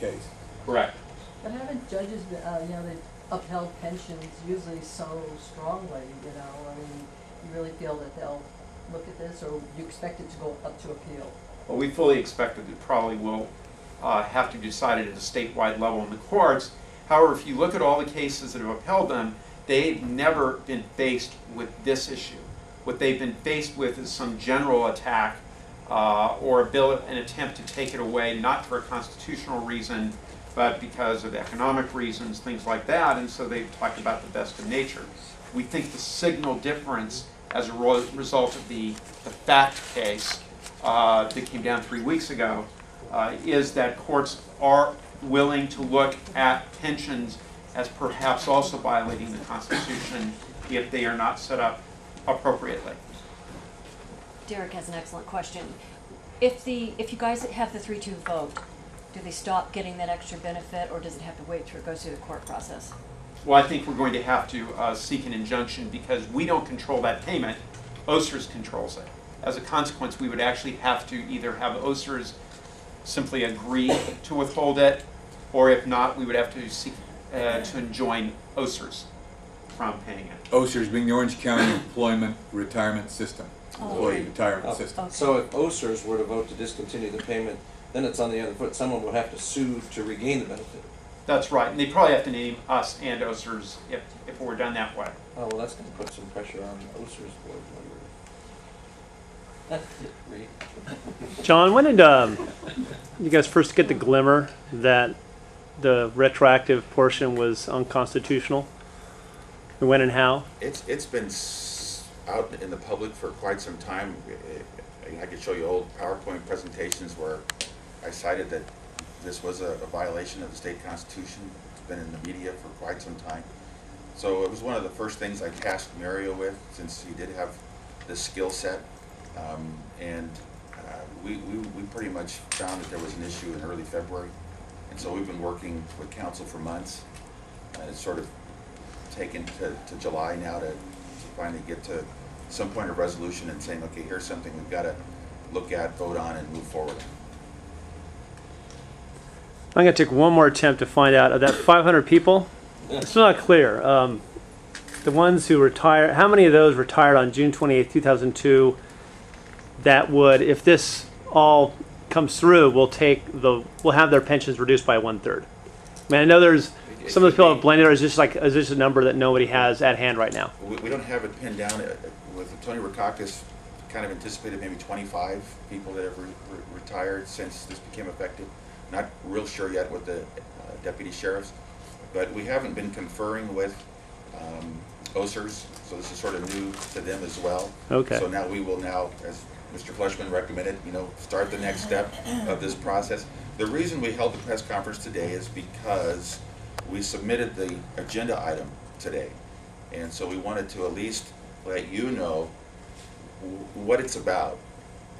case. Correct. But haven't judges, you know, they've upheld pensions usually so strongly, you know, I mean, you really feel that they'll look at this, or you expect it to go up to appeal? Well, we fully expect that it probably will have to be decided at a statewide level in the courts. However, if you look at all the cases that have upheld them, they've never been faced with this issue. What they've been faced with is some general attack or an attempt to take it away, not for a constitutional reason, but because of economic reasons, things like that, and so they've talked about the best of nature. We think the signal difference as a result of the fact case that came down 3 weeks ago is that courts are willing to look at pensions as perhaps also violating the Constitution if they are not set up appropriately. Derek has an excellent question. If you guys have the 3-2 vote, do they stop getting that extra benefit, or does it have to wait till it goes through the court process? Well, I think we're going to have to seek an injunction because we don't control that payment. OSERS controls it. As a consequence, we would actually have to either have OSERS simply agree to withhold it, or if not, we would have to seek to enjoin OSERS from paying it. OSERS being the Orange County Employment Retirement System. Employee Retirement System. Okay. So if OSERS were to vote to discontinue the payment, then it's on the other foot. Someone would have to sue to regain the benefit. That's right, and they probably have to name us and OSERS if it were done that way. Oh, well, that's going to put some pressure on OSERS board members. John, when did you guys first get the glimmer that the retroactive portion was unconstitutional? And when and how? It's been out in the public for quite some time. I could show you old PowerPoint presentations where I cited that this was a violation of the state constitution. It's been in the media for quite some time. So it was one of the first things I tasked Mario with, since he did have this skill set. We pretty much found that there was an issue in early February. And so we've been working with council for months. It's sort of taken to July now to finally get to some point of resolution and saying, okay, here's something we've got to look at, vote on, and move forward. I'm going to take one more attempt to find out of that 500 people. It's not clear. The ones who retired, how many of those retired on June 28, 2002 that would, if this all comes through, will have their pensions reduced by 1/3? I mean, I know there's some of the people have blended, or is this a number that nobody has at hand right now? We don't have it pinned down. With Tony Rakakis, kind of anticipated maybe 25 people that have retired since this became effective. Not real sure yet with the deputy sheriffs, but we haven't been conferring with OSERS, so this is sort of new to them as well. Okay. So now we will as Mr. Fleshman recommended, start the next step of this process. The reason we held the press conference today is because we submitted the agenda item today, and so we wanted to at least let you know what it's about,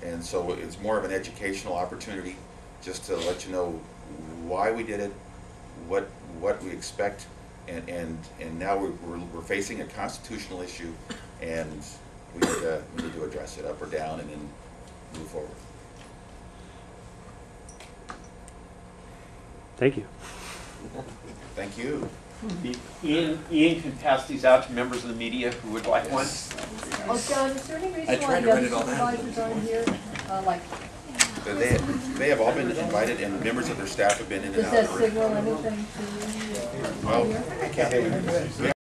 and so it's more of an educational opportunity just to let you know why we did it, what we expect, and now we're facing a constitutional issue, and we need to address it up or down and then move forward. Thank you. Thank you. Ian can pass these out to members of the media who would like one. Oh, John, is there any reason I why tried to the write other it all down. supervisors aren't here? Like, They have all been invited, and members of their staff have been in and does out that of the room. signal anything to you? Well, I can't